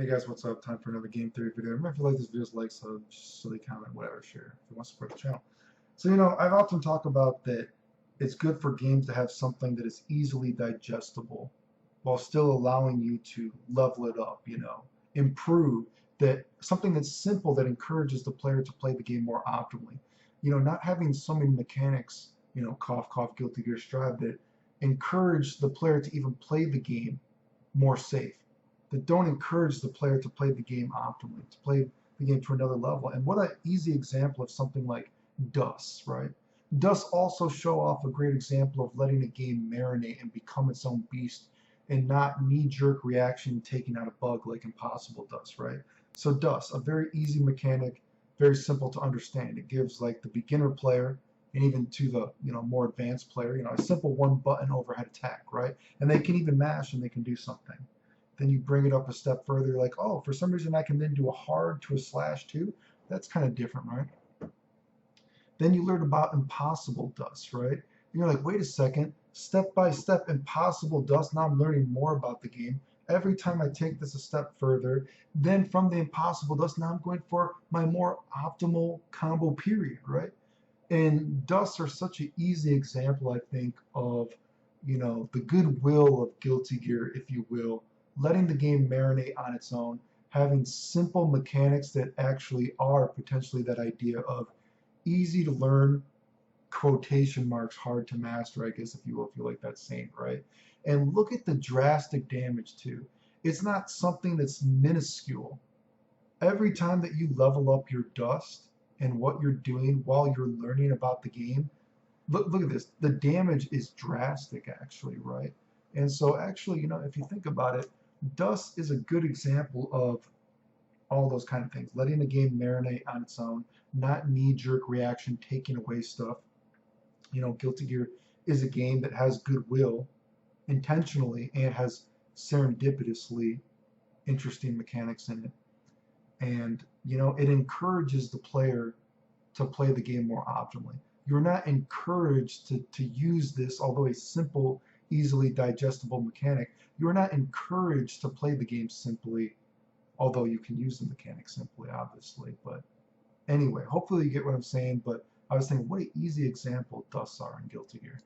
Hey guys, what's up? Time for another game theory video. Remember, if you like this video, like, sub, silly comment, whatever, share if you want to support the channel. So, I've often talked about that it's good for games to have something that is easily digestible while still allowing you to level it up, improve, that something that's simple that encourages the player to play the game more optimally. Not having so many mechanics, cough, cough, guilty gear, strive, that encourage the player to even play the game more safe, that don't encourage the player to play the game optimally, to play the game to another level. And what an easy example of something like DUS, right? DUS also show off a great example of letting a game marinate and become its own beast and not knee-jerk reaction taking out a bug like Impossible does, right? So DUS, a very easy mechanic, very simple to understand. It gives like the beginner player and even to the more advanced player, a simple one button overhead attack, right? And they can even mash and they can do something. Then you bring it up a step further, like, oh, for some reason I can then do a hard to a slash too. That's kind of different, right? Then you learn about impossible dust, right? And you're like, wait a second, step by step, impossible dust. Now I'm learning more about the game. Every time I take this a step further, then from the impossible dust, now I'm going for my more optimal combo period, right? And dusts are such an easy example, I think, of the goodwill of Guilty Gear, if you will, letting the game marinate on its own, having simple mechanics that actually are potentially that idea of easy to learn, quotation marks, hard to master, I guess, if you will, if you like that saying, right? And look at the drastic damage too. It's not something that's minuscule. Every time that you level up your dust and what you're doing while you're learning about the game, look at this. The damage is drastic, actually, right? And so, actually, if you think about it, Dust is a good example of all those kind of things. Letting the game marinate on its own, not knee-jerk reaction, taking away stuff. Guilty Gear is a game that has goodwill intentionally and has serendipitously interesting mechanics in it. And, it encourages the player to play the game more optimally. You're not encouraged to use this, although a simple, easily digestible mechanic, you're not encouraged to play the game simply, although you can use the mechanic simply, obviously. But anyway, hopefully you get what I'm saying. But I was thinking, what an easy example dusts are in Guilty Gear.